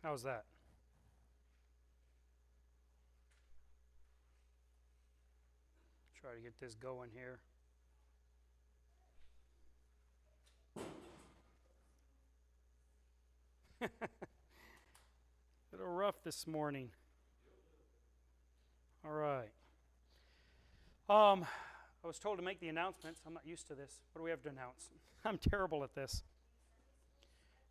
How's that? Try to get this going here. A little rough this morning. All right. I was told to make the announcements. I'm not used to this. What do we have to announce? I'm terrible at this.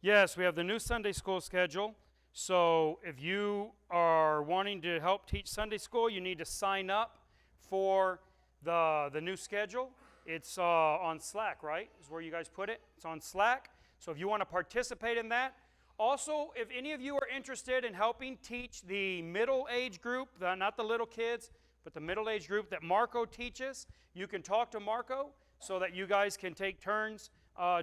Yes, we have the new Sunday school schedule. So if you are wanting to help teach Sunday school, you need to sign up for the new schedule. It's on Slack, right? Is where you guys put it. It's on Slack. So if you want to participate in that. Also, if any of you are interested in helping teach the middle age group, not the little kids, but the middle age group that Marco teaches, you can talk to Marco so that you guys can take turns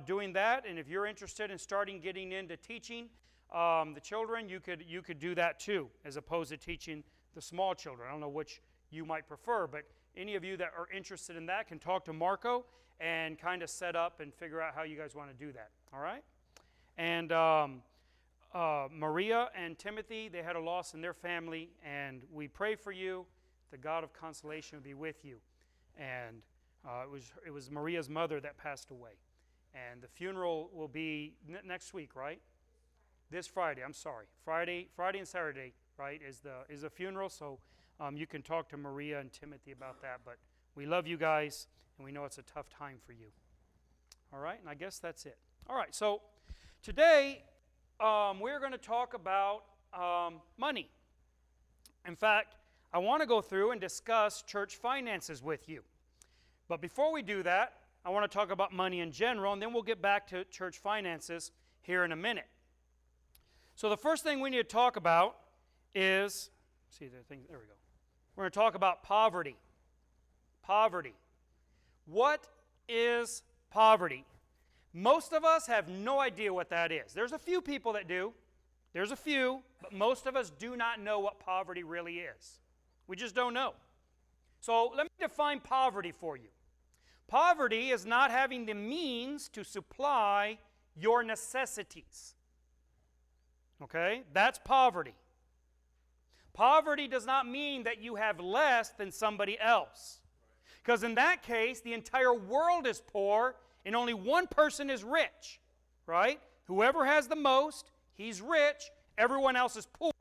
doing that. And if you're interested in starting getting into teaching the children, you could do that too, as opposed to teaching the small children. I don't know which you might prefer, but any of you that are interested in that can talk to Marco and kind of set up and figure out how you guys want to do that. All right? And Maria and Timothy, they had a loss in their family, and we pray for you. The God of consolation will be with you. And it was Maria's mother that passed away. And the funeral will be next week, right? This Friday, I'm sorry. Friday and Saturday, right, is the funeral. So you can talk to Maria and Timothy about that. But we love you guys, and we know it's a tough time for you. All right, and I guess that's it. All right, so today we're going to talk about money. In fact, I want to go through and discuss church finances with you. But before we do that, I want to talk about money in general, and then we'll get back to church finances here in a minute. So the first thing we need to talk about is, there we go. We're going to talk about poverty. Poverty. What is poverty? Most of us have no idea what that is. There's a few people that do. There's a few, but most of us do not know what poverty really is. We just don't know. So let me define poverty for you. Poverty is not having the means to supply your necessities. Okay? That's poverty. Poverty does not mean that you have less than somebody else. Because in that case, the entire world is poor and only one person is rich. Right? Whoever has the most, he's rich. Everyone else is poor.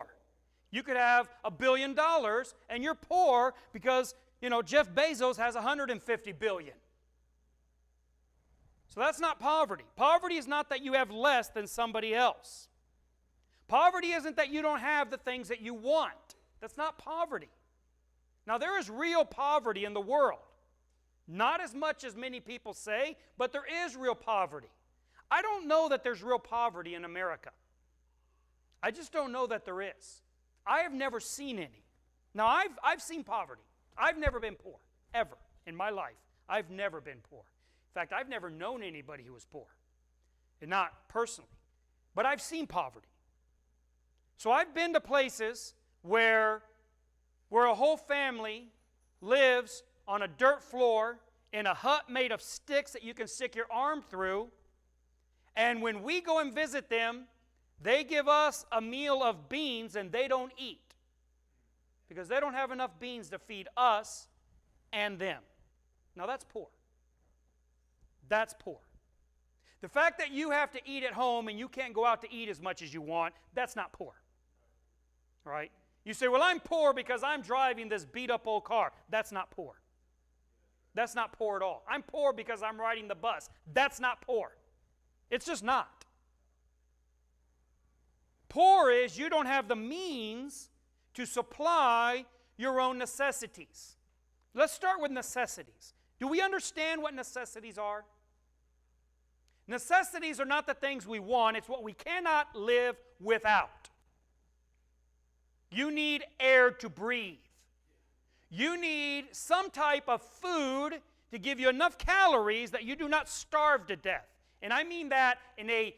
You could have $1 billion and you're poor because, Jeff Bezos has $150 billion. So that's not poverty. Poverty is not that you have less than somebody else. Poverty isn't that you don't have the things that you want. That's not poverty. Now, there is real poverty in the world. Not as much as many people say, but there is real poverty. I don't know that there's real poverty in America. I just don't know that there is. I have never seen any. Now, I've seen poverty. I've never been poor, ever, in my life. I've never been poor. In fact, I've never known anybody who was poor, and not personally. But I've seen poverty. So I've been to places where a whole family lives on a dirt floor in a hut made of sticks that you can stick your arm through, and when we go and visit them, they give us a meal of beans and they don't eat because they don't have enough beans to feed us and them. Now that's poor. That's poor. The fact that you have to eat at home and you can't go out to eat as much as you want, that's not poor. Right? You say, well, I'm poor because I'm driving this beat-up old car. That's not poor. That's not poor at all. I'm poor because I'm riding the bus. That's not poor. It's just not. Poor is you don't have the means to supply your own necessities. Let's start with necessities. Do we understand what necessities are? Necessities are not the things we want. It's what we cannot live without. You need air to breathe. You need some type of food to give you enough calories that you do not starve to death. And I mean that in a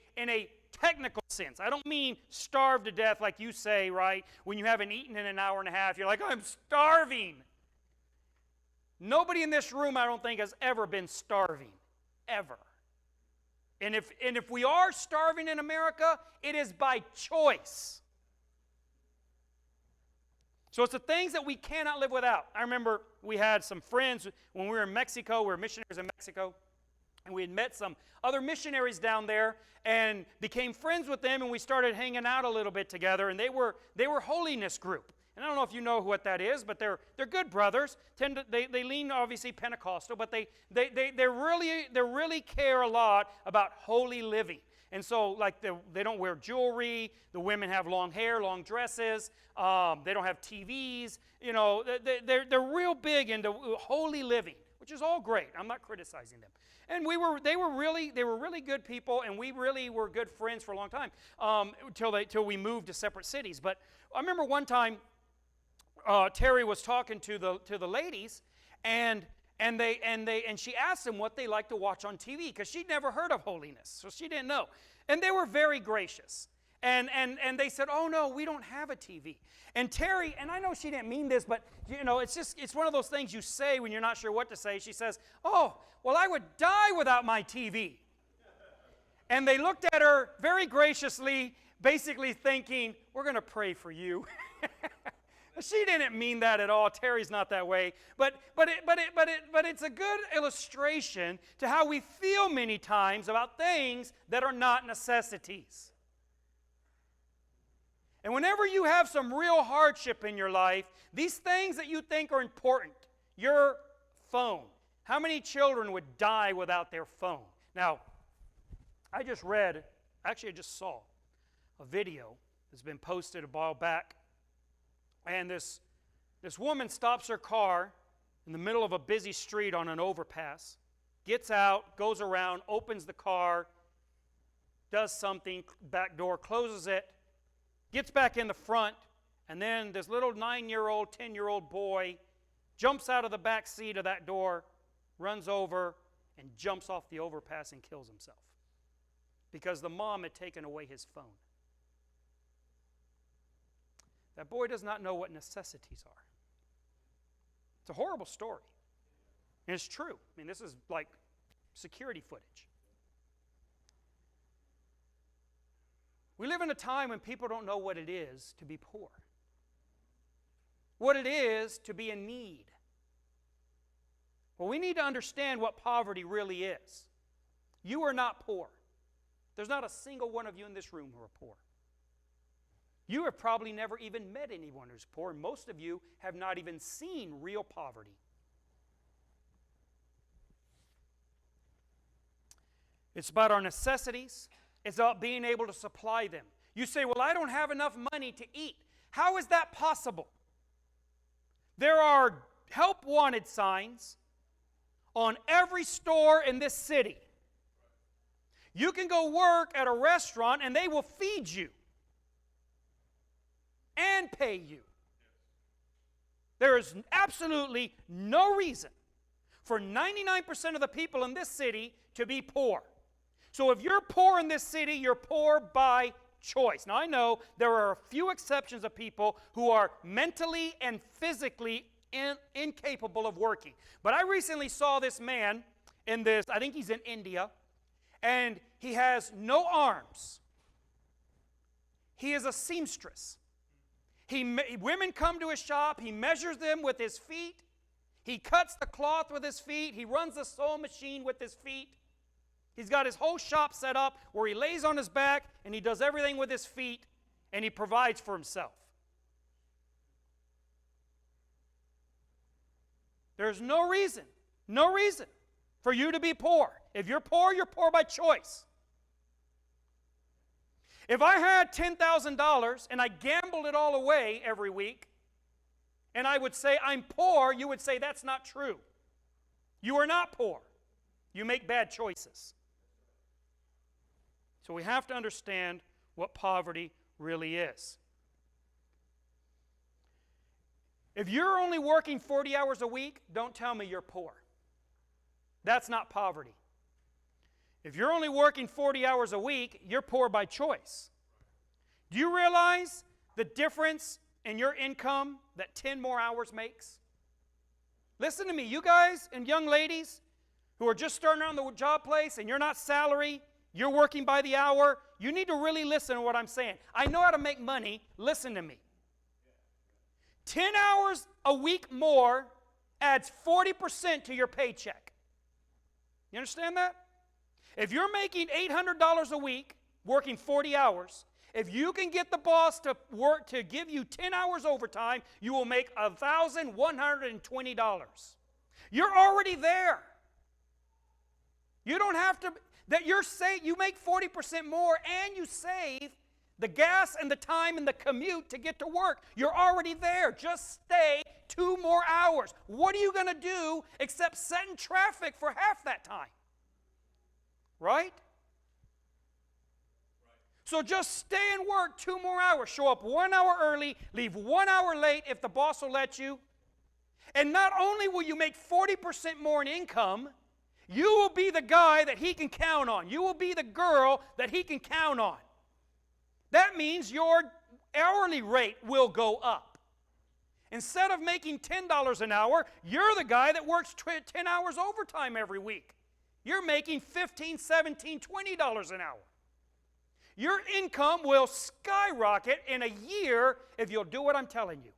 technical sense. I don't mean starve to death like you say, right? When you haven't eaten in an hour and a half, you're like, I'm starving. Nobody in this room, I don't think, has ever been starving. Ever. And if we are starving in America, it is by choice. So it's the things that we cannot live without. I remember we had some friends when we were in Mexico. We were missionaries in Mexico. And we had met some other missionaries down there and became friends with them, and we started hanging out a little bit together. And they were holiness group. And I don't know if you know what that is, but they're good brothers. They lean obviously Pentecostal, but they really care a lot about holy living. And so, like, they don't wear jewelry. The women have long hair, long dresses. They don't have TVs. You know, they're real big into holy living, which is all great. I'm not criticizing them. And they were really good people, and we really were good friends for a long time till we moved to separate cities. But I remember one time Terry was talking to the ladies, and she asked them what they like to watch on TV, because she'd never heard of holiness, so she didn't know. And they were very gracious. And they said, "Oh no, we don't have a TV." And Terry, and I know she didn't mean this, but you know, it's one of those things you say when you're not sure what to say. She says, "Oh, well, I would die without my TV." And they looked at her very graciously, basically thinking, "We're going to pray for you." She didn't mean that at all. Terry's not that way. But it's a good illustration to how we feel many times about things that are not necessities. And whenever you have some real hardship in your life, these things that you think are important, your phone. How many children would die without their phone? Now, I just saw a video that's been posted a while back. And this woman stops her car in the middle of a busy street on an overpass, gets out, goes around, opens the car, does something, back door, closes it, gets back in the front, and then this little 9-year-old, 10-year-old boy jumps out of the back seat of that door, runs over, and jumps off the overpass and kills himself because the mom had taken away his phone. That boy does not know what necessities are. It's a horrible story. And it's true. I mean, this is like security footage. We live in a time when people don't know what it is to be poor, what it is to be in need. Well, we need to understand what poverty really is. You are not poor. There's not a single one of you in this room who are poor. You have probably never even met anyone who's poor, and most of you have not even seen real poverty. It's about our necessities. It's about being able to supply them. You say, "Well, I don't have enough money to eat." How is that possible? There are help wanted signs on every store in this city. You can go work at a restaurant and they will feed you and pay you. There is absolutely no reason for 99% of the people in this city to be poor. So if you're poor in this city, you're poor by choice. Now I know there are a few exceptions of people who are mentally and physically incapable of working. But I recently saw this man in this, I think he's in India, and he has no arms. He is a seamstress. Women come to his shop, he measures them with his feet, he cuts the cloth with his feet, he runs the sewing machine with his feet. He's got his whole shop set up where he lays on his back and he does everything with his feet and he provides for himself. There's no reason for you to be poor. If you're poor by choice. If I had $10,000 and I gambled it all away every week, and I would say I'm poor, you would say that's not true. You are not poor. You make bad choices. So we have to understand what poverty really is. If you're only working 40 hours a week, don't tell me you're poor. That's not poverty. If you're only working 40 hours a week, you're poor by choice. Do you realize the difference in your income that 10 more hours makes? Listen to me, you guys and young ladies who are just starting around the job place and you're not salary, you're working by the hour, you need to really listen to what I'm saying. I know how to make money. Listen to me. 10 hours a week more adds 40% to your paycheck. You understand that? If you're making $800 a week, working 40 hours, if you can get the boss to work to give you 10 hours overtime, you will make $1,120. You're already there. You don't have to, you make 40% more and you save the gas and the time and the commute to get to work. You're already there. Just stay 2 more hours. What are you going to do except sit in traffic for half that time? Right? So just stay and work 2 more hours. Show up 1 hour early, leave 1 hour late if the boss will let you. And not only will you make 40% more in income, you will be the guy that he can count on. You will be the girl that he can count on. That means your hourly rate will go up. Instead of making $10 an hour, you're the guy that works 10 hours overtime every week. You're making $15, $17, $20 an hour. Your income will skyrocket in a year if you'll do what I'm telling you.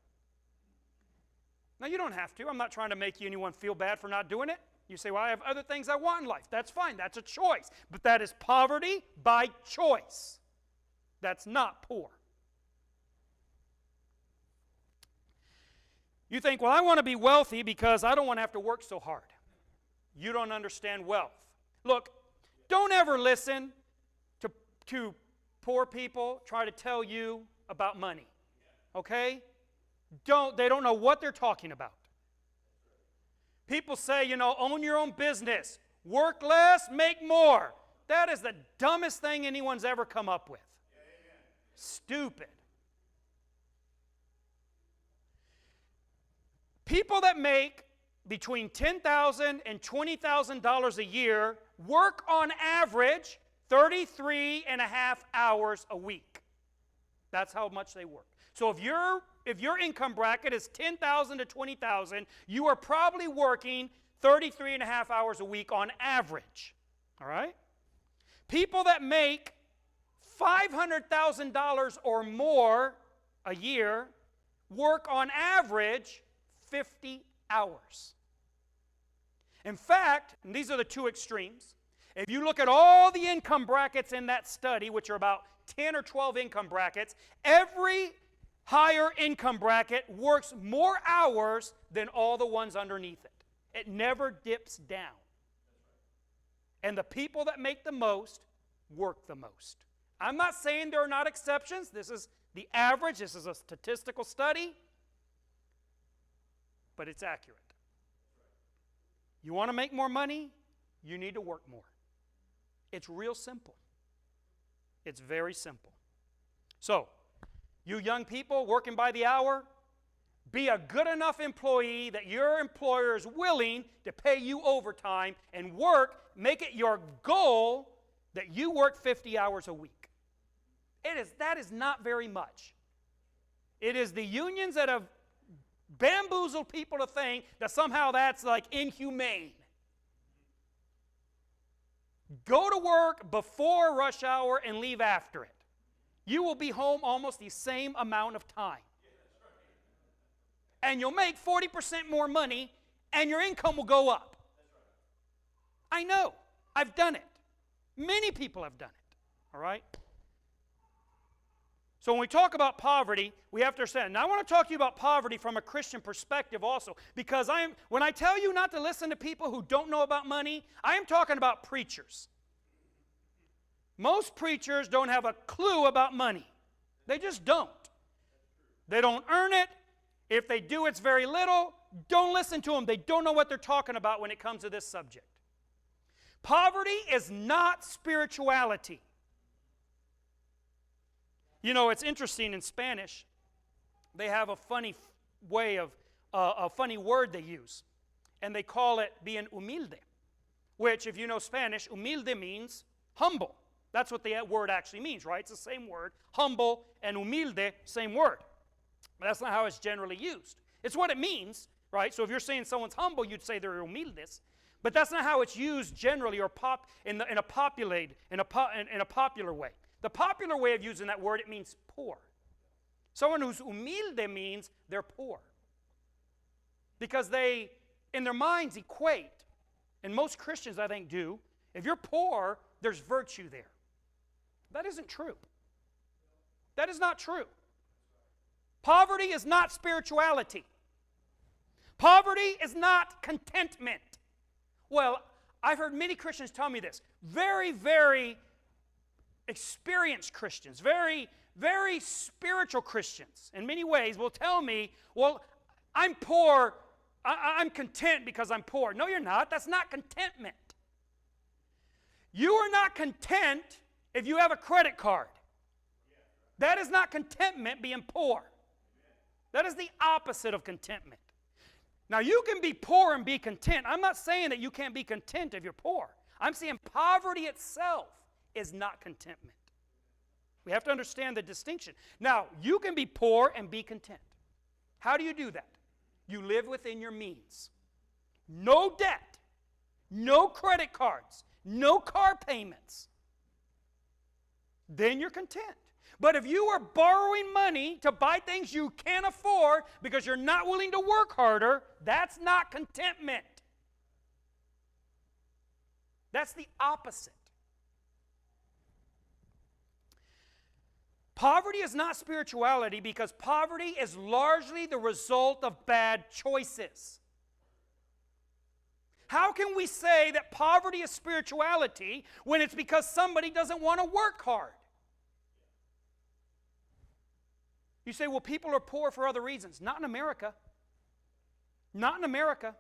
Now, you don't have to. I'm not trying to make anyone feel bad for not doing it. You say, well, I have other things I want in life. That's fine. That's a choice. But that is poverty by choice. That's not poor. You think, well, I want to be wealthy because I don't want to have to work so hard. You don't understand wealth. Look, don't ever listen to poor people try to tell you about money. Okay? They don't know what they're talking about. People say, own your own business. Work less, make more. That is the dumbest thing anyone's ever come up with. Stupid. People that make between $10,000 and $20,000 a year work on average 33 and a half hours a week. That's how much they work. So if your income bracket is $10,000 to $20,000, you are probably working 33 and a half hours a week on average. All right? People that make $500,000 or more a year work on average 50 hours. In fact, and these are the two extremes, if you look at all the income brackets in that study, which are about 10 or 12 income brackets, every higher income bracket works more hours than all the ones underneath it. It never dips down. And the people that make the most work the most. I'm not saying there are not exceptions. This is the average. This is a statistical study. But it's accurate. You want to make more money? You need to work more. It's real simple. It's very simple. So, you young people working by the hour, be a good enough employee that your employer is willing to pay you overtime and make it your goal that you work 50 hours a week. That is not very much. It is the unions that have bamboozled people to think that somehow that's like inhumane. Go to work before rush hour and leave after it. You will be home almost the same amount of time. And you'll make 40% more money, and your income will go up. I know. I've done it. Many people have done it. All right? So when we talk about poverty, we have to understand. Now I want to talk to you about poverty from a Christian perspective also, because when I tell you not to listen to people who don't know about money, I am talking about preachers. Most preachers don't have a clue about money. They just don't. They don't earn it. If they do, it's very little. Don't listen to them. They don't know what they're talking about when it comes to this subject. Poverty is not spirituality. You know, it's interesting in Spanish, they have a funny way of, a funny word they use. And they call it bien humilde, which, if you know Spanish, humilde means humble. That's what the word actually means, right? It's the same word. Humble and humilde, same word. But that's not how it's generally used. It's what it means, right? So if you're saying someone's humble, you'd say they're humildes. But that's not how it's used generally or in a popular way. The popular way of using that word, it means poor. Someone who's humilde means they're poor. Because they, in their minds, equate, and most Christians, I think, do, if you're poor, there's virtue there. That isn't true. That is not true. Poverty is not spirituality. Poverty is not contentment. Well, I've heard many Christians tell me this. Very, very experienced Christians, very, very spiritual Christians, in many ways, will tell me, well, I'm poor, I'm content because I'm poor. No, you're not. That's not contentment. You are not content if you have a credit card. That is not contentment, being poor. That is the opposite of contentment. Now, you can be poor and be content. I'm not saying that you can't be content if you're poor. I'm saying poverty itself is not contentment. We have to understand the distinction. Now, you can be poor and be content. How do you do that? You live within your means. No debt, no credit cards, no car payments. Then you're content. But if you are borrowing money to buy things you can't afford because you're not willing to work harder, that's not contentment. That's the opposite. Poverty is not spirituality because poverty is largely the result of bad choices. How can we say that poverty is spirituality when it's because somebody doesn't want to work hard? You say, well, people are poor for other reasons. Not in America. Not in America.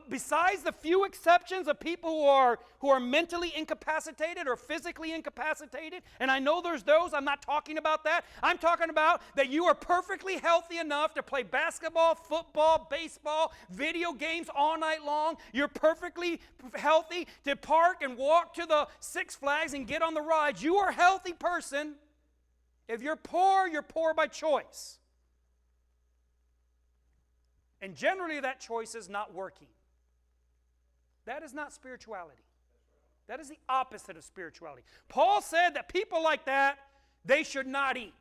Besides the few exceptions of people who are mentally incapacitated or physically incapacitated, and I know there's those, I'm not talking about that. I'm talking about that you are perfectly healthy enough to play basketball, football, baseball, video games all night long. You're perfectly healthy to park and walk to the Six Flags and get on the rides. You are a healthy person. If you're poor by choice. And generally that choice is not working. That is not spirituality. That is the opposite of spirituality. Paul said that people like that, they should not eat.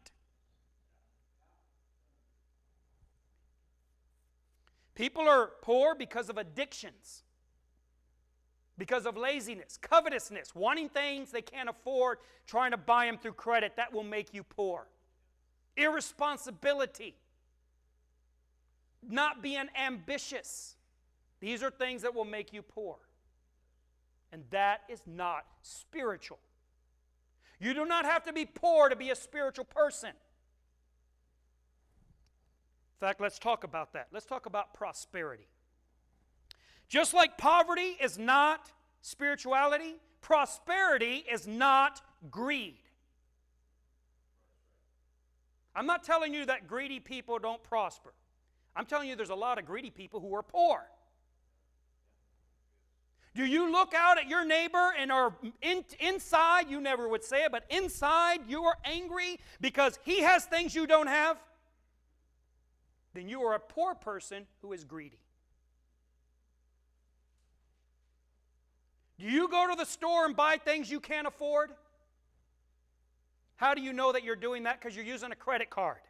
People are poor because of addictions, because of laziness, covetousness, wanting things they can't afford, trying to buy them through credit. That will make you poor. Irresponsibility. Not being ambitious. These are things that will make you poor. And that is not spiritual. You do not have to be poor to be a spiritual person. In fact, let's talk about that. Let's talk about prosperity. Just like poverty is not spirituality, prosperity is not greed. I'm not telling you that greedy people don't prosper. I'm telling you there's a lot of greedy people who are poor. Do you look out at your neighbor and are inside, you never would say it, but inside you are angry because he has things you don't have? Then you are a poor person who is greedy. Do you go to the store and buy things you can't afford? How do you know that you're doing that? Because you're using a credit card.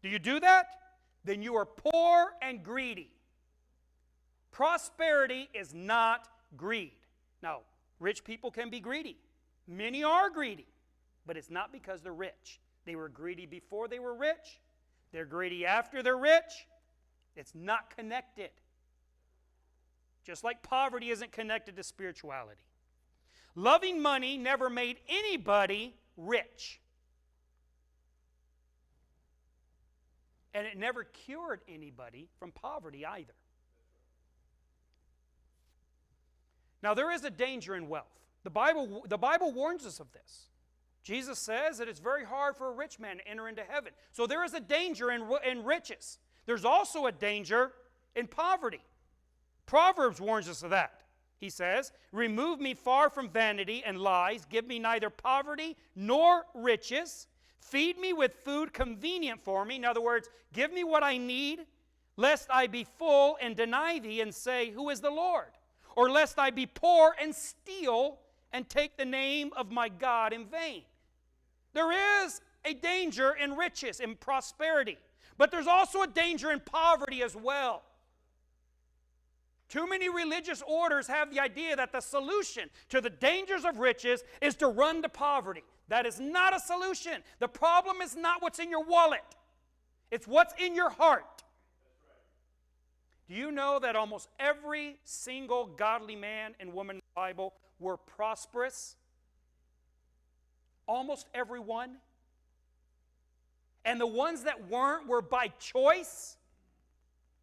Do you do that? Then you are poor and greedy. Prosperity is not greed. Now, rich people can be greedy. Many are greedy. But it's not because they're rich. They were greedy before they were rich. They're greedy after they're rich. It's not connected. Just like poverty isn't connected to spirituality. Loving money never made anybody rich. And it never cured anybody from poverty either. Now, there is a danger in wealth. The Bible warns us of this. Jesus says that it's very hard for a rich man to enter into heaven. So there is a danger in riches. There's also a danger in poverty. Proverbs warns us of that. He says, "Remove me far from vanity and lies. Give me neither poverty nor riches. Feed me with food convenient for me." In other words, give me what I need, lest I be full and deny thee and say, "Who is the Lord?" Or lest I be poor and steal and take the name of my God in vain. There is a danger in riches, in prosperity. But there's also a danger in poverty as well. Too many religious orders have the idea that the solution to the dangers of riches is to run to poverty. That is not a solution. The problem is not what's in your wallet. It's what's in your heart. Do you know that almost every single godly man and woman in the Bible were prosperous? Almost every one. And the ones that weren't were by choice.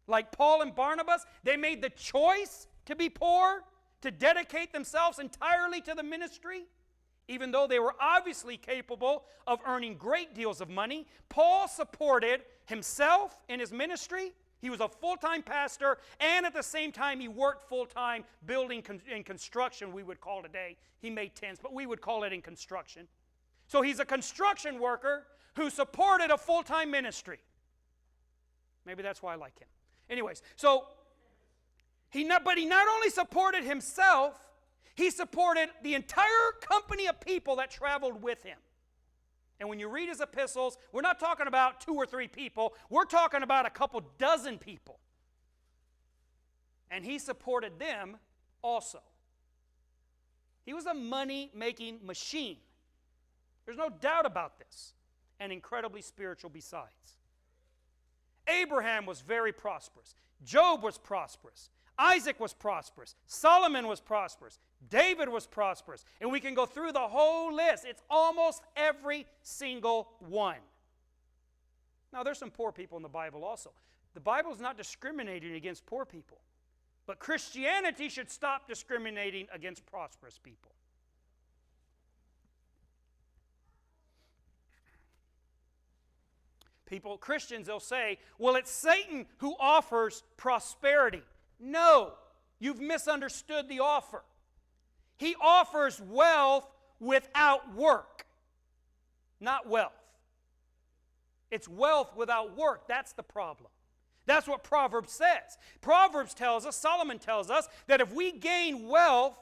Like Paul and Barnabas, they made the choice to be poor, to dedicate themselves entirely to the ministry. Even though they were obviously capable of earning great deals of money, Paul supported himself in his ministry. He was a full-time pastor, and at the same time he worked full-time building in construction, we would call today. He made tents, but we would call it in construction. So he's a construction worker who supported a full-time ministry. Maybe that's why I like him. Anyways, so he not only supported himself, he supported the entire company of people that traveled with him. And when you read his epistles, we're not talking about 2 or 3 people. We're talking about a couple dozen people. And he supported them also. He was a money-making machine. There's no doubt about this. And incredibly spiritual besides. Abraham was very prosperous. Job was prosperous. Isaac was prosperous. Solomon was prosperous. David was prosperous. And we can go through the whole list. It's almost every single one. Now, there's some poor people in the Bible also. The Bible is not discriminating against poor people. But Christianity should stop discriminating against prosperous people. Christians, they'll say, well, it's Satan who offers prosperity. No, you've misunderstood the offer. He offers wealth without work, not wealth. It's wealth without work. That's the problem. That's what Proverbs says. Proverbs tells us, Solomon tells us, that if we gain wealth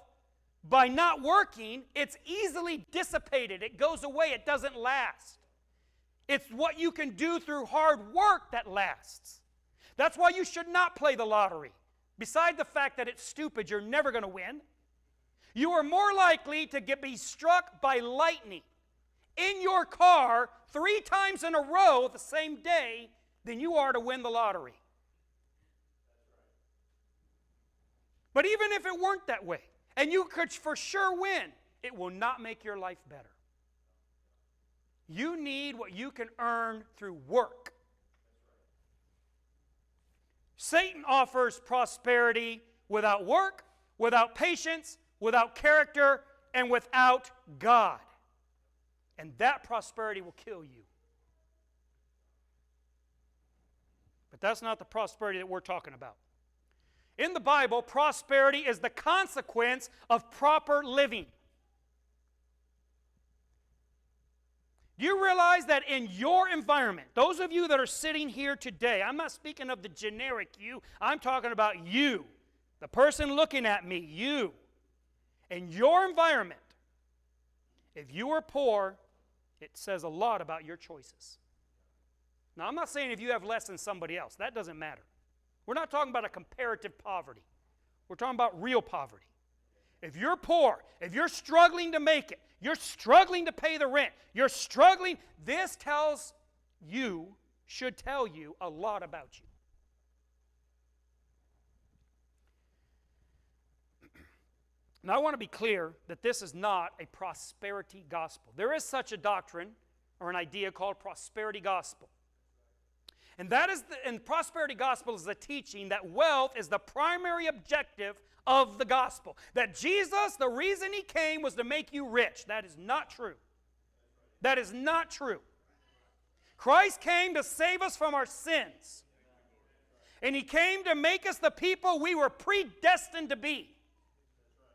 by not working, it's easily dissipated. It goes away. It doesn't last. It's what you can do through hard work that lasts. That's why you should not play the lottery. Beside the fact that it's stupid, you're never going to win. You are more likely to be struck by lightning in your car 3 times in a row the same day than you are to win the lottery. But even if it weren't that way, and you could for sure win, it will not make your life better. You need what you can earn through work. Satan offers prosperity without work, without patience, without character, and without God. And that prosperity will kill you. But that's not the prosperity that we're talking about. In the Bible, prosperity is the consequence of proper living. Do you realize that in your environment, those of you that are sitting here today, I'm not speaking of the generic you, I'm talking about you, the person looking at me, you. In your environment, if you are poor, it says a lot about your choices. Now, I'm not saying if you have less than somebody else. That doesn't matter. We're not talking about a comparative poverty. We're talking about real poverty. If you're poor, if you're struggling to make it, you're struggling to pay the rent, you're struggling, this should tell you a lot about you. Now, I want to be clear that this is not a prosperity gospel. There is such a doctrine or an idea called prosperity gospel. And prosperity gospel is the teaching that wealth is the primary objective of the gospel. That Jesus, the reason he came was to make you rich. That is not true. That is not true. Christ came to save us from our sins. And he came to make us the people we were predestined to be.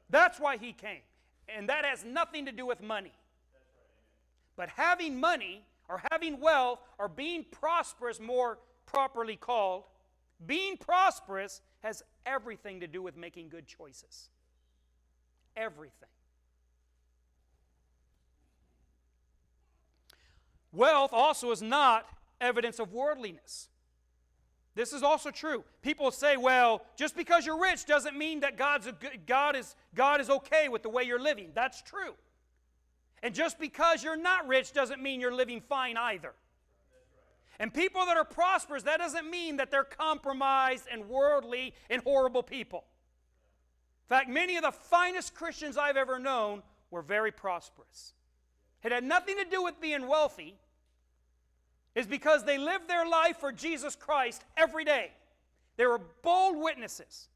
That's why he came. And that has nothing to do with money. But having money, or having wealth, or being prosperous, more properly called, being prosperous has everything to do with making good choices. Everything. Wealth also is not evidence of worldliness. This is also true. People say, well, just because you're rich doesn't mean that God is okay with the way you're living. That's true. And just because you're not rich doesn't mean you're living fine either. And people that are prosperous, that doesn't mean that they're compromised and worldly and horrible people. In fact, many of the finest Christians I've ever known were very prosperous. It had nothing to do with being wealthy. It's because they lived their life for Jesus Christ every day. They were bold witnesses.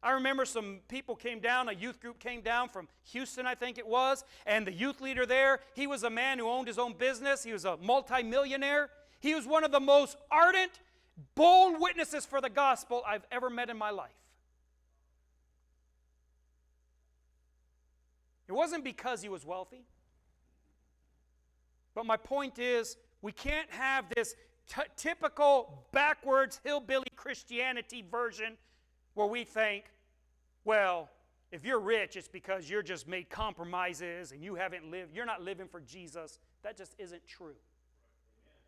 I remember some people came down, a youth group came down from Houston, I think it was, and the youth leader there, he was a man who owned his own business. He was a multimillionaire. He was one of the most ardent, bold witnesses for the gospel I've ever met in my life. It wasn't because he was wealthy. But my point is, we can't have this typical backwards hillbilly Christianity version where we think, well, if you're rich, it's because you're just made compromises and you're not living for Jesus. That just isn't true.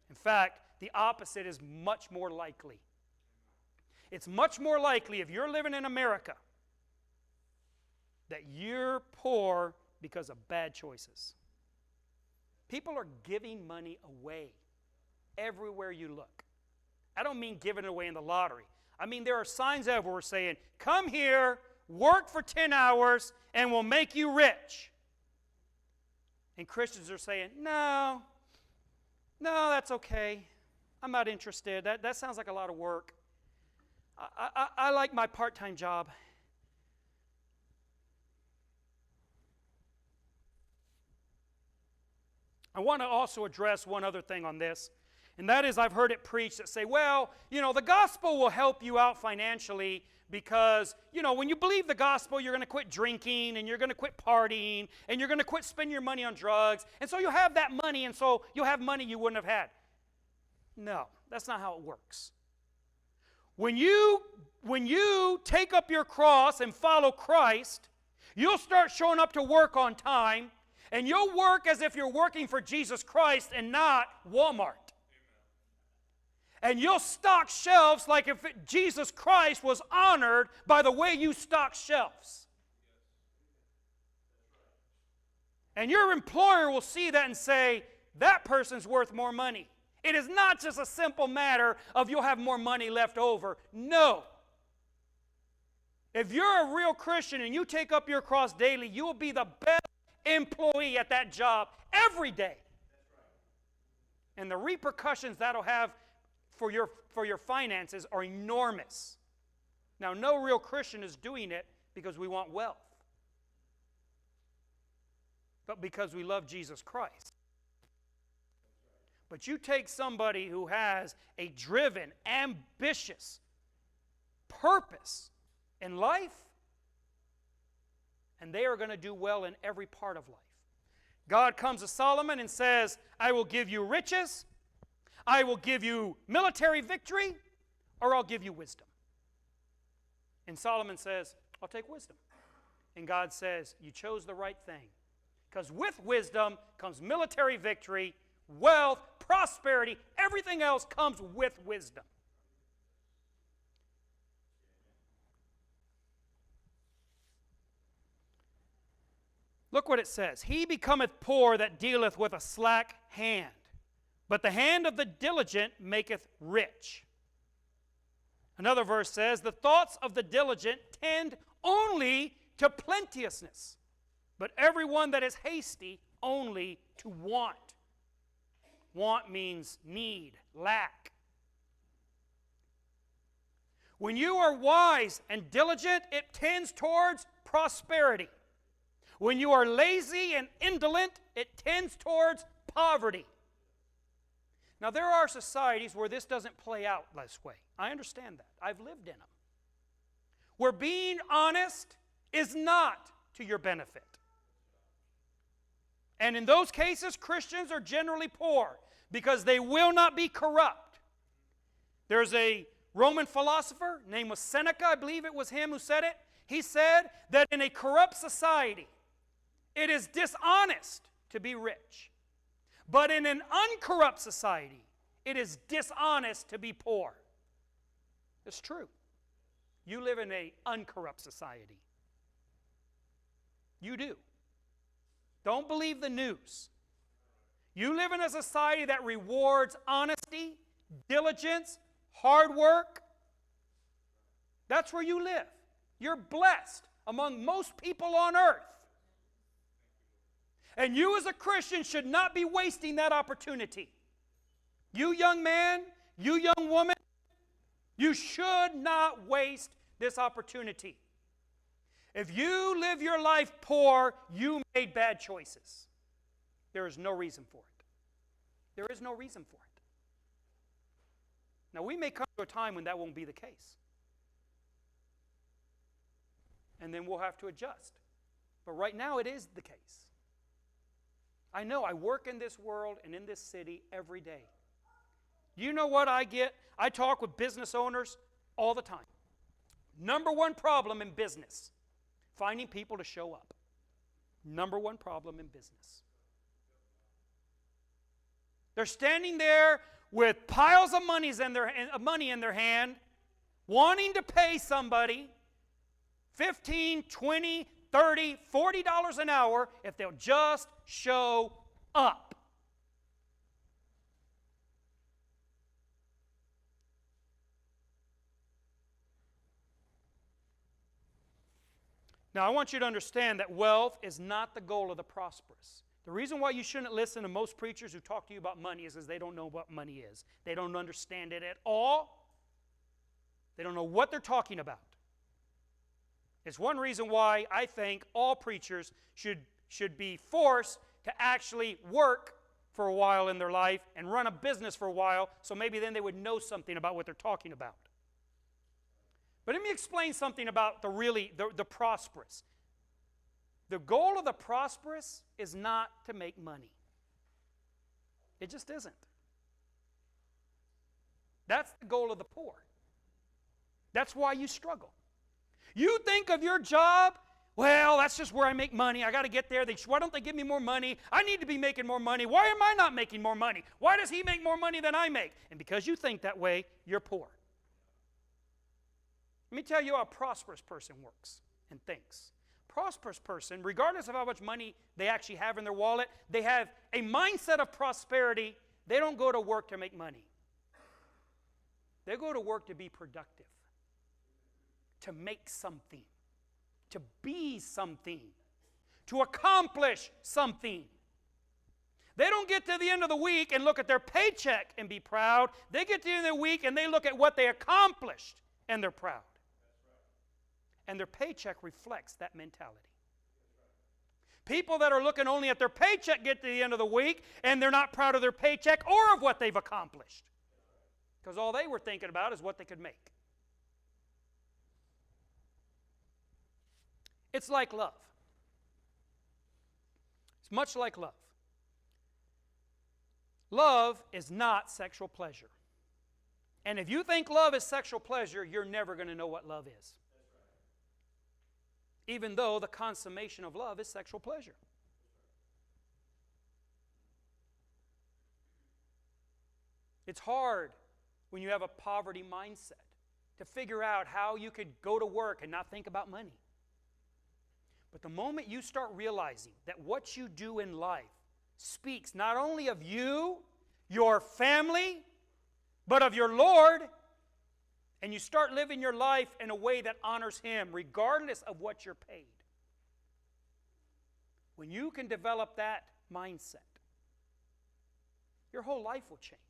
In fact, the opposite is much more likely. It's much more likely if you're living in America that you're poor because of bad choices. People are giving money away everywhere you look. I don't mean giving it away in the lottery. I mean there are signs everywhere saying, come here, work for 10 hours, and we'll make you rich. And Christians are saying, no, that's okay. I'm not interested. That sounds like a lot of work. I like my part-time job. I want to also address one other thing on this, and that is I've heard it preached that say, well, the gospel will help you out financially because, when you believe the gospel, you're going to quit drinking and you're going to quit partying and you're going to quit spending your money on drugs, and so you'll have that money, and so you'll have money you wouldn't have had. No, that's not how it works. When you take up your cross and follow Christ, you'll start showing up to work on time. And you'll work as if you're working for Jesus Christ and not Walmart. And you'll stock shelves like if Jesus Christ was honored by the way you stock shelves. And your employer will see that and say, that person's worth more money. It is not just a simple matter of you'll have more money left over. No. If you're a real Christian and you take up your cross daily, you will be the best employee at that job every day. And the repercussions that'll have for your finances are enormous. Now, no real Christian is doing it because we want wealth, but because we love Jesus Christ. But you take somebody who has a driven, ambitious purpose in life, and they are going to do well in every part of life. God comes to Solomon and says, I will give you riches, I will give you military victory, or I'll give you wisdom. And Solomon says, I'll take wisdom. And God says, you chose the right thing. Because with wisdom comes military victory, wealth, prosperity, everything else comes with wisdom. Look what it says. He becometh poor that dealeth with a slack hand, but the hand of the diligent maketh rich. Another verse says, the thoughts of the diligent tend only to plenteousness, but everyone that is hasty only to want. Want means need, lack. When you are wise and diligent, it tends towards prosperity. When you are lazy and indolent, it tends towards poverty. Now, there are societies where this doesn't play out this way. I understand that. I've lived in them. Where being honest is not to your benefit. And in those cases, Christians are generally poor because they will not be corrupt. There's a Roman philosopher, name was Seneca, I believe it was him who said it. He said that in a corrupt society, it is dishonest to be rich. But in an uncorrupt society, it is dishonest to be poor. It's true. You live in an uncorrupt society. You do. Don't believe the news. You live in a society that rewards honesty, diligence, hard work. That's where you live. You're blessed among most people on earth. And you as a Christian should not be wasting that opportunity. You young man, you young woman, you should not waste this opportunity. If you live your life poor, you made bad choices. There is no reason for it. There is no reason for it. Now, we may come to a time when that won't be the case. And then we'll have to adjust. But right now, it is the case. I know I work in this world and in this city every day. You know what I get? I talk with business owners all the time. Number one problem in business, finding people to show up. Number one problem in business. They're standing there with piles of money in their hand, wanting to pay somebody $15, $20, $30, $40 an hour if they'll just show up. Now, I want you to understand that wealth is not the goal of the prosperous. The reason why you shouldn't listen to most preachers who talk to you about money is because they don't know what money is. They don't understand it at all. They don't know what they're talking about. It's one reason why I think all preachers should be forced to actually work for a while in their life and run a business for a while, so maybe then they would know something about what they're talking about. But let me explain something about the prosperous. The goal of the prosperous is not to make money. It just isn't. That's the goal of the poor. That's why you struggle. You think of your job, well, that's just where I make money. I got to get there. Why don't they give me more money? I need to be making more money. Why am I not making more money? Why does he make more money than I make? And because you think that way, you're poor. Let me tell you how a prosperous person works and thinks. Prosperous person, regardless of how much money they actually have in their wallet, they have a mindset of prosperity. They don't go to work to make money. They go to work to be productive, to make something, to be something, to accomplish something. They don't get to the end of the week and look at their paycheck and be proud. They get to the end of the week and they look at what they accomplished and they're proud. And their paycheck reflects that mentality. People that are looking only at their paycheck get to the end of the week and they're not proud of their paycheck or of what they've accomplished. Because all they were thinking about is what they could make. It's like love. It's much like love. Love is not sexual pleasure. And if you think love is sexual pleasure, you're never going to know what love is. Even though the consummation of love is sexual pleasure. It's hard when you have a poverty mindset to figure out how you could go to work and not think about money. But the moment you start realizing that what you do in life speaks not only of you, your family, but of your Lord, and you start living your life in a way that honors Him, regardless of what you're paid. When you can develop that mindset, your whole life will change.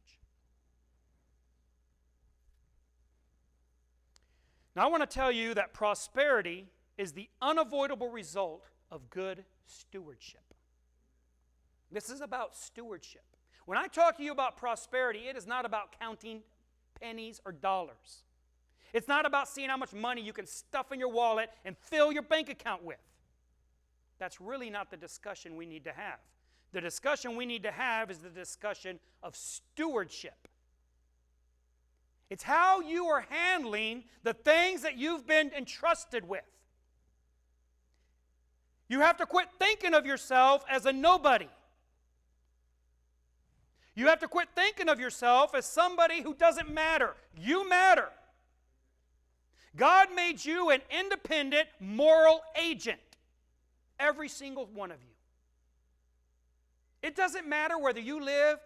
Now, I want to tell you that prosperity is the unavoidable result of good stewardship. This is about stewardship. When I talk to you about prosperity, it is not about counting pennies or dollars. It's not about seeing how much money you can stuff in your wallet and fill your bank account with. That's really not the discussion we need to have. The discussion we need to have is the discussion of stewardship. It's how you are handling the things that you've been entrusted with. You have to quit thinking of yourself as a nobody. You have to quit thinking of yourself as somebody who doesn't matter. You matter. God made you an independent moral agent. Every single one of you. It doesn't matter whether you live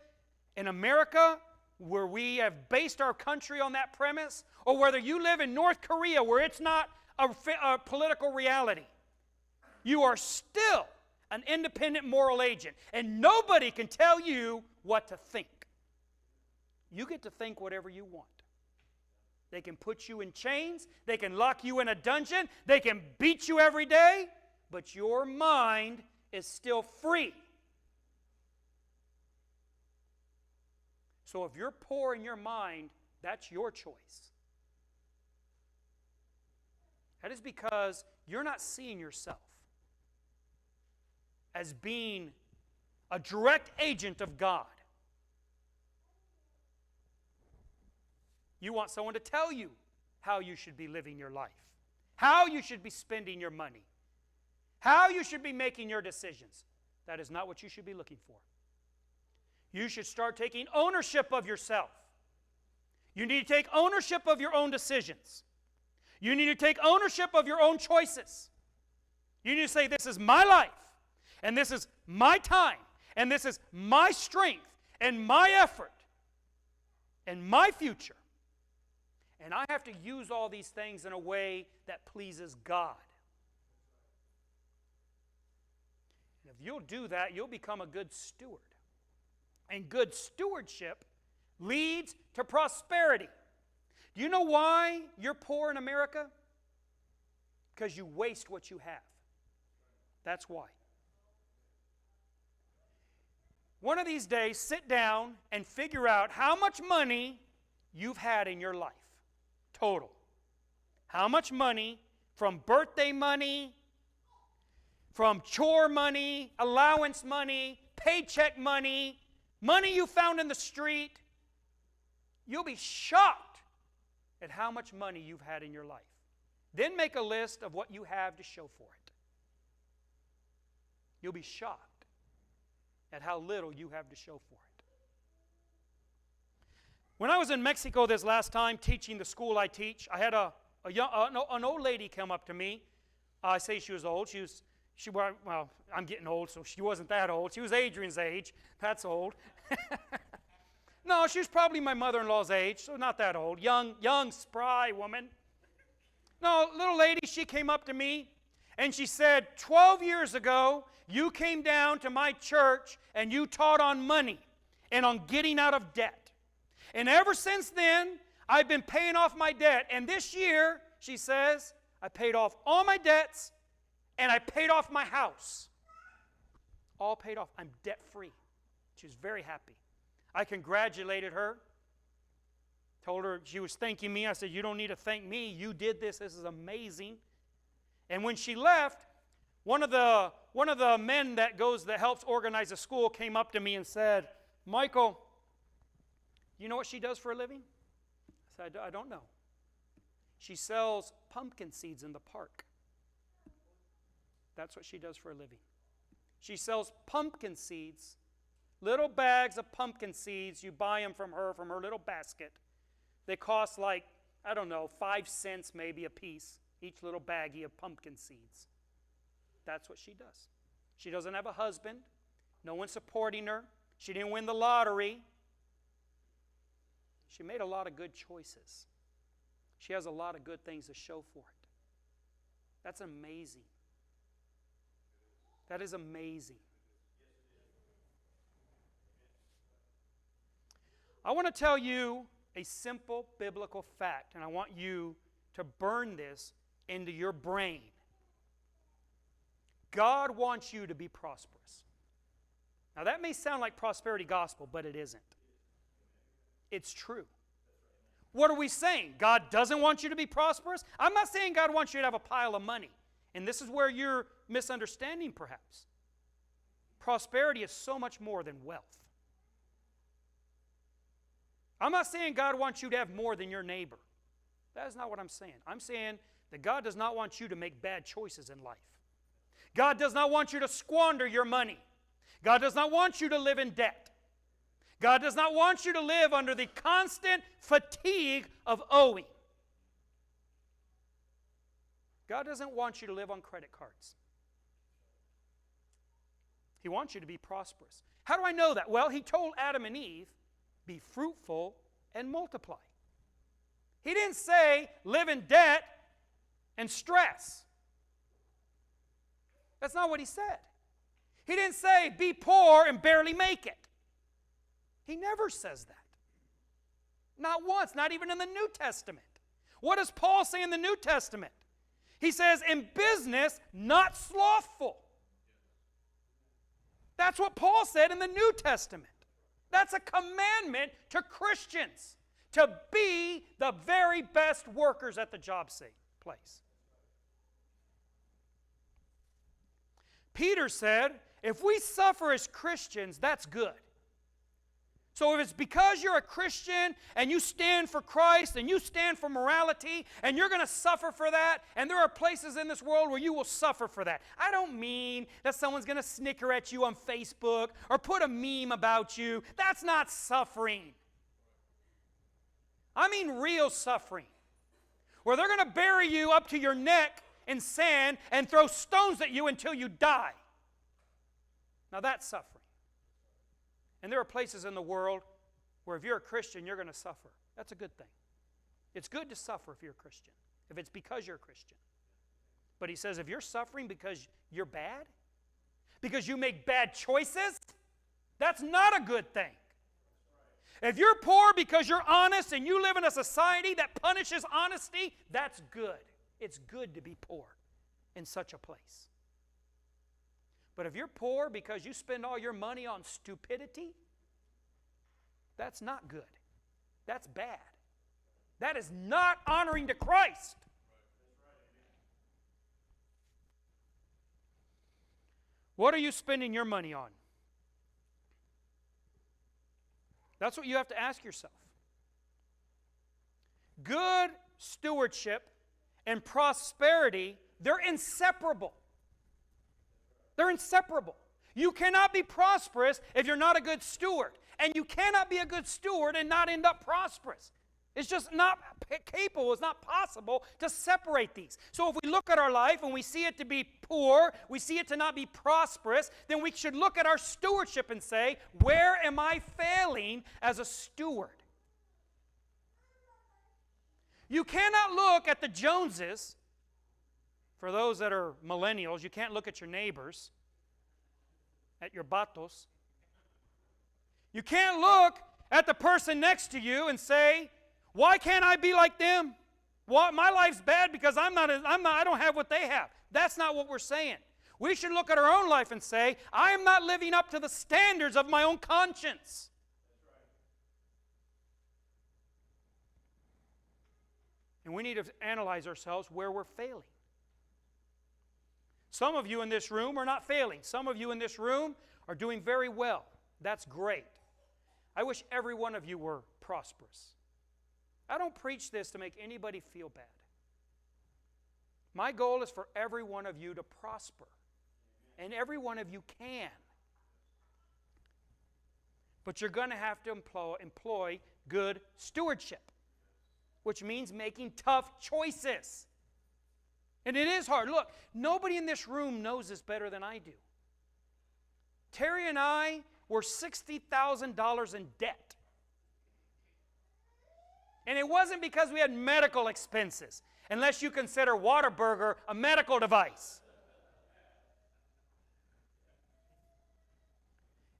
in America, where we have based our country on that premise, or whether you live in North Korea, where it's not a political reality. You are still an independent moral agent, and nobody can tell you what to think. You get to think whatever you want. They can put you in chains, they can lock you in a dungeon, they can beat you every day, but your mind is still free. So if you're poor in your mind, that's your choice. That is because you're not seeing yourself as being a direct agent of God. You want someone to tell you how you should be living your life, how you should be spending your money, how you should be making your decisions. That is not what you should be looking for. You should start taking ownership of yourself. You need to take ownership of your own decisions. You need to take ownership of your own choices. You need to say, this is my life, and this is my time, and this is my strength, and my effort, and my future. And I have to use all these things in a way that pleases God. And if you'll do that, you'll become a good steward. And good stewardship leads to prosperity. Do you know why you're poor in America? Because you waste what you have. That's why. One of these days, sit down and figure out how much money you've had in your life. Total. How much money, from birthday money, from chore money, allowance money, paycheck money, money you found in the street. You'll be shocked at how much money you've had in your life. Then make a list of what you have to show for it. You'll be shocked at how little you have to show for it. When I was in Mexico this last time teaching the school I teach, I had an old lady come up to me. I say she was old. Well, I'm getting old, so she wasn't that old. She was Adrian's age. That's old. No, she was probably my mother-in-law's age, so not that old. Young, spry woman. No, little lady, she came up to me, and she said, 12 years ago, you came down to my church, and you taught on money and on getting out of debt. And ever since then, I've been paying off my debt. And this year, she says, I paid off all my debts, and I paid off my house. All paid off. I'm debt-free. She was very happy. I congratulated her. Told her she was thanking me. I said, you don't need to thank me. You did this. This is amazing. And when she left, one of the men that helps organize the school came up to me and said, Michael, you know what she does for a living? I said, I don't know. She sells pumpkin seeds in the park. That's what she does for a living. She sells pumpkin seeds, little bags of pumpkin seeds. You buy them from her little basket. They cost like, 5 cents maybe a piece, each little baggie of pumpkin seeds. That's what she does. She doesn't have a husband. No one's supporting her. She didn't win the lottery. She made a lot of good choices. She has a lot of good things to show for it. That's amazing. That is amazing. I want to tell you a simple biblical fact, and I want you to burn this into your brain. God wants you to be prosperous. Now that may sound like prosperity gospel, but it isn't. It's true. What are we saying? God doesn't want you to be prosperous? I'm not saying God wants you to have a pile of money. And this is where you're misunderstanding perhaps. Prosperity is so much more than wealth. I'm not saying God wants you to have more than your neighbor. That is not what I'm saying. I'm saying that God does not want you to make bad choices in life. God does not want you to squander your money. God does not want you to live in debt. God does not want you to live under the constant fatigue of owing. God doesn't want you to live on credit cards. He wants you to be prosperous. How do I know that? Well, He told Adam and Eve, be fruitful and multiply. He didn't say live in debt and stress. That's not what He said. He didn't say be poor and barely make it. He never says that. Not once, not even in the New Testament. What does Paul say in the New Testament? He says, in business, not slothful. That's what Paul said in the New Testament. That's a commandment to Christians, to be the very best workers at the job place. Peter said, if we suffer as Christians, that's good. So if it's because you're a Christian and you stand for Christ and you stand for morality and you're going to suffer for that, and there are places in this world where you will suffer for that. I don't mean that someone's going to snicker at you on Facebook or put a meme about you. That's not suffering. I mean real suffering, where they're going to bury you up to your neck in sand and throw stones at you until you die. Now that's suffering. And there are places in the world where if you're a Christian, you're going to suffer. That's a good thing. It's good to suffer if you're a Christian, if it's because you're a Christian. But he says if you're suffering because you're bad, because you make bad choices, that's not a good thing. If you're poor because you're honest and you live in a society that punishes honesty, that's good. It's good to be poor in such a place. But if you're poor because you spend all your money on stupidity, that's not good. That's bad. That is not honoring to Christ. What are you spending your money on? That's what you have to ask yourself. Good stewardship and prosperity, they're inseparable. They're inseparable. You cannot be prosperous if you're not a good steward. And you cannot be a good steward and not end up prosperous. It's just not capable, it's not possible to separate these. So if we look at our life and we see it to be poor, we see it to not be prosperous, then we should look at our stewardship and say, where am I failing as a steward? You cannot look at the Joneses. For those that are millennials, you can't look at your neighbors, at your batos. You can't look at the person next to you and say, why can't I be like them? Why, my life's bad because I don't have what they have. That's not what we're saying. We should look at our own life and say, I am not living up to the standards of my own conscience. And we need to analyze ourselves where we're failing. Some of you in this room are not failing. Some of you in this room are doing very well. That's great. I wish every one of you were prosperous. I don't preach this to make anybody feel bad. My goal is for every one of you to prosper. And every one of you can. But you're going to have to employ good stewardship, which means making tough choices. And it is hard. Look, nobody in this room knows this better than I do. Terry and I were $60,000 in debt. And it wasn't because we had medical expenses, unless you consider Whataburger a medical device.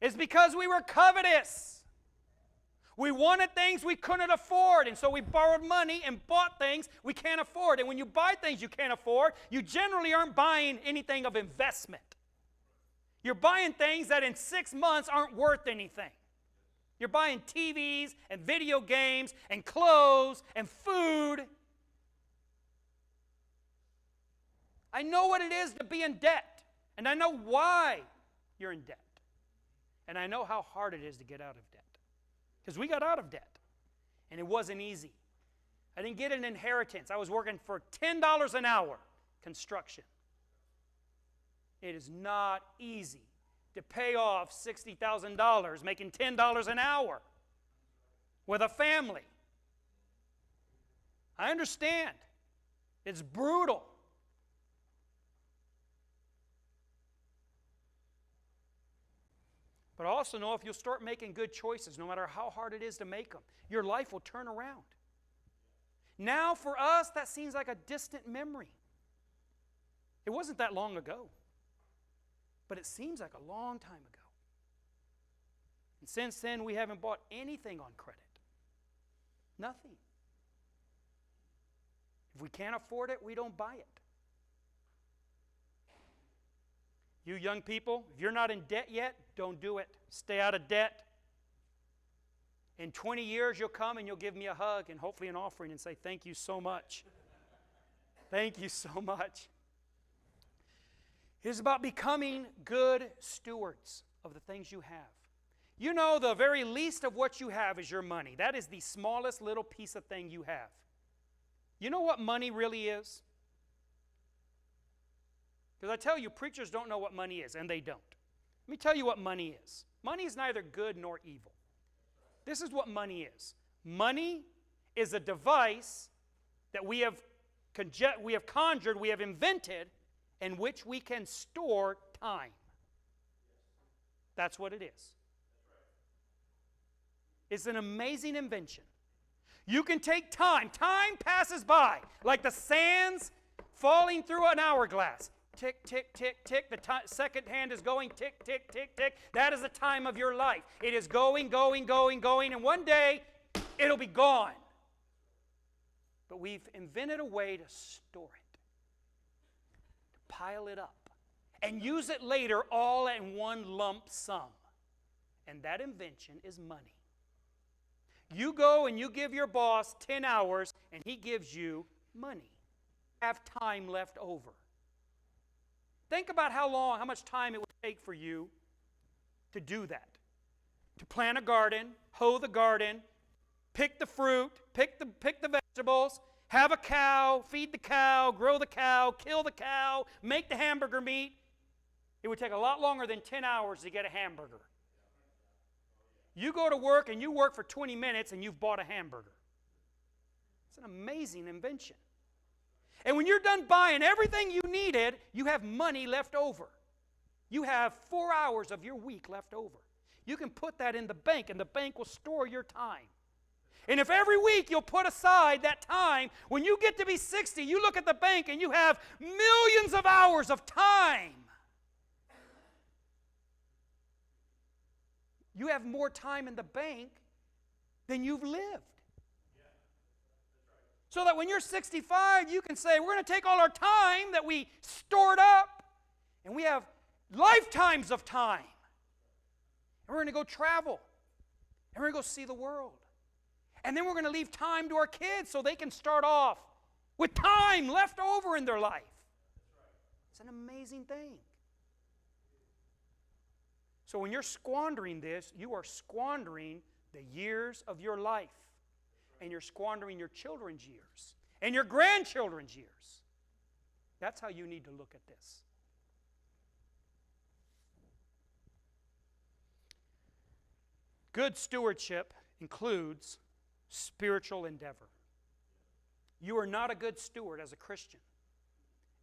It's because we were covetous. We wanted things we couldn't afford, and so we borrowed money and bought things we can't afford. And when you buy things you can't afford, you generally aren't buying anything of investment. You're buying things that in 6 months aren't worth anything. You're buying TVs and video games and clothes and food. I know what it is to be in debt, and I know why you're in debt. And I know how hard it is to get out of debt. Because we got out of debt, and it wasn't easy. I didn't get an inheritance. I was working for $10 an hour construction. It is not easy to pay off $60,000, making $10 an hour with a family. I understand. It's brutal. But I also know if you'll start making good choices, no matter how hard it is to make them, your life will turn around. Now, for us, that seems like a distant memory. It wasn't that long ago, but it seems like a long time ago. And since then, we haven't bought anything on credit. Nothing. If we can't afford it, we don't buy it. You young people, if you're not in debt yet, don't do it. Stay out of debt. In 20 years, you'll come and you'll give me a hug and hopefully an offering and say, thank you so much. Thank you so much. It is about becoming good stewards of the things you have. You know, the very least of what you have is your money. That is the smallest little piece of thing you have. You know what money really is? Because I tell you, preachers don't know what money is, and they don't. Let me tell you what money is. Money is neither good nor evil. This is what money is. Money is a device that we have conjured, we have invented, in which we can store time. That's what it is. It's an amazing invention. You can take time. Time passes by like the sands falling through an hourglass. Tick, tick, tick, tick. The second hand is going tick, tick, tick, tick. That is the time of your life. It is going, going, going, going, and one day it'll be gone. But we've invented a way to store it, to pile it up, and use it later all in one lump sum. And that invention is money. You go and you give your boss 10 hours, and he gives you money. Have time left over. Think about how much time it would take for you to do that. To plant a garden, hoe the garden, pick the fruit, pick the vegetables, have a cow, feed the cow, grow the cow, kill the cow, make the hamburger meat. It would take a lot longer than 10 hours to get a hamburger. You go to work and you work for 20 minutes and you've bought a hamburger. It's an amazing invention. And when you're done buying everything you needed, you have money left over. You have 4 hours of your week left over. You can put that in the bank, and the bank will store your time. And if every week you'll put aside that time, when you get to be 60, you look at the bank and you have millions of hours of time. You have more time in the bank than you've lived. So that when you're 65, you can say, we're going to take all our time that we stored up, and we have lifetimes of time. And we're going to go travel. And we're going to go see the world. And then we're going to leave time to our kids so they can start off with time left over in their life. It's an amazing thing. So when you're squandering this, you are squandering the years of your life. And you're squandering your children's years and your grandchildren's years. That's how you need to look at this. Good stewardship includes spiritual endeavor. You are not a good steward as a Christian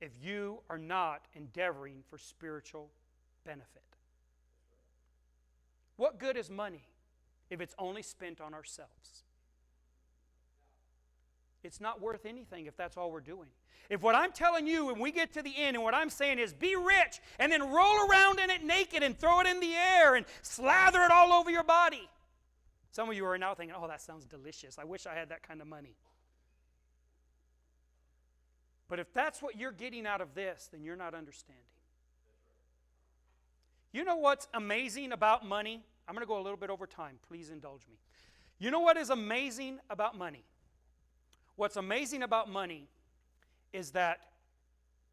if you are not endeavoring for spiritual benefit. What good is money if it's only spent on ourselves? It's not worth anything if that's all we're doing. If what I'm telling you when we get to the end and what I'm saying is be rich and then roll around in it naked and throw it in the air and slather it all over your body. Some of you are now thinking, oh, that sounds delicious. I wish I had that kind of money. But if that's what you're getting out of this, then you're not understanding. You know what's amazing about money? I'm going to go a little bit over time. Please indulge me. You know what is amazing about money? What's amazing about money is that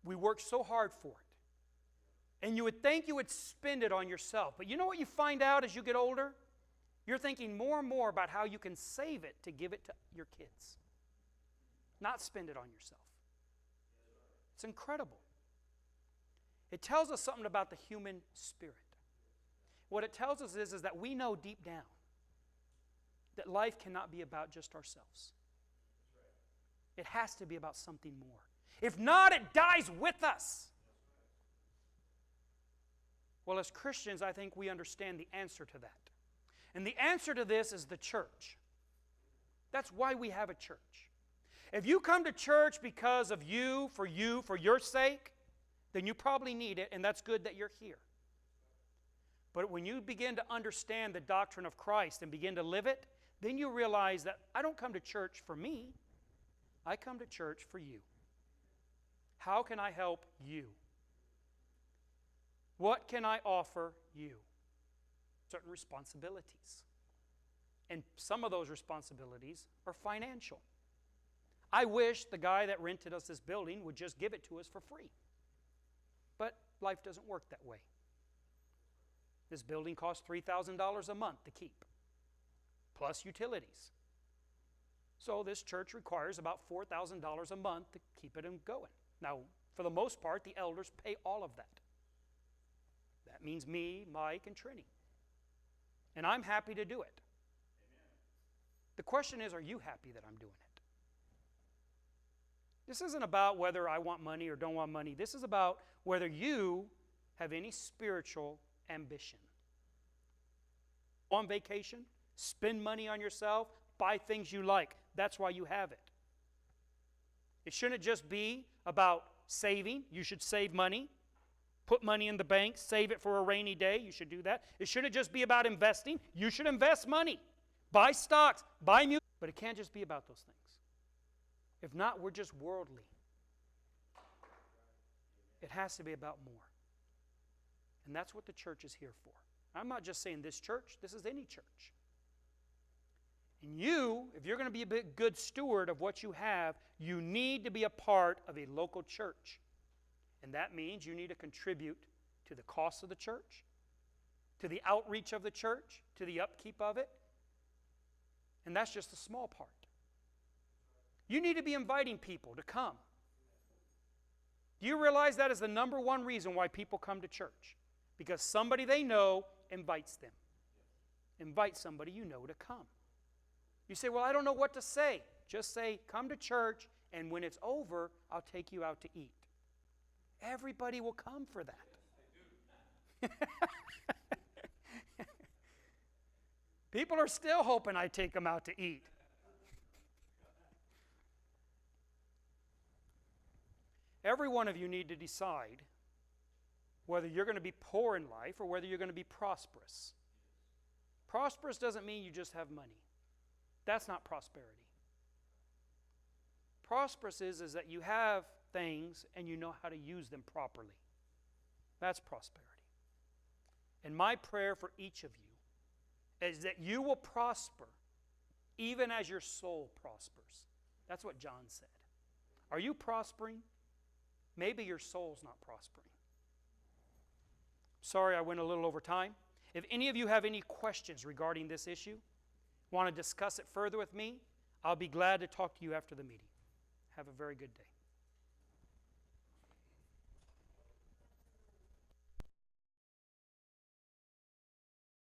we work so hard for it. And you would think you would spend it on yourself. But you know what you find out as you get older? You're thinking more and more about how you can save it to give it to your kids. Not spend it on yourself. It's incredible. It tells us something about the human spirit. What it tells us is that we know deep down that life cannot be about just ourselves. It has to be about something more. If not, it dies with us. Well, as Christians, I think we understand the answer to that. And the answer to this is the church. That's why we have a church. If you come to church because of you, for your sake, then you probably need it, and that's good that you're here. But when you begin to understand the doctrine of Christ and begin to live it, then you realize that I don't come to church for me. I come to church for you. How can I help you? What can I offer you? Certain responsibilities. And some of those responsibilities are financial. I wish the guy that rented us this building would just give it to us for free. But life doesn't work that way. This building costs $3,000 a month to keep, plus utilities. So this church requires about $4,000 a month to keep it going. Now, for the most part, the elders pay all of that. That means me, Mike, and Trini. And I'm happy to do it. Amen. The question is, are you happy that I'm doing it? This isn't about whether I want money or don't want money. This is about whether you have any spiritual ambition. Go on vacation, spend money on yourself, buy things you like. That's why you have it. It shouldn't just be about saving. You should save money. Put money in the bank, save it for a rainy day. You should do that. It shouldn't just be about investing. You should invest money. Buy stocks, buy music. But it can't just be about those things. If not, we're just worldly. It has to be about more. And that's what the church is here for. I'm not just saying this church. This is any church. And you, if you're going to be a good steward of what you have, you need to be a part of a local church. And that means you need to contribute to the cost of the church, to the outreach of the church, to the upkeep of it. And that's just a small part. You need to be inviting people to come. Do you realize that is the number one reason why people come to church? Because somebody they know invites them. Invite somebody you know to come. You say, well, I don't know what to say. Just say, come to church, and when it's over, I'll take you out to eat. Everybody will come for that. People are still hoping I take them out to eat. Every one of you need to decide whether you're going to be poor in life or whether you're going to be prosperous. Prosperous doesn't mean you just have money. That's not prosperity. Prosperous is that you have things and you know how to use them properly. That's prosperity. And my prayer for each of you is that you will prosper even as your soul prospers. That's what John said. Are you prospering? Maybe your soul's not prospering. Sorry I went a little over time. If any of you have any questions regarding this issue, want to discuss it further with me, I'll be glad to talk to you after the meeting. Have a very good day.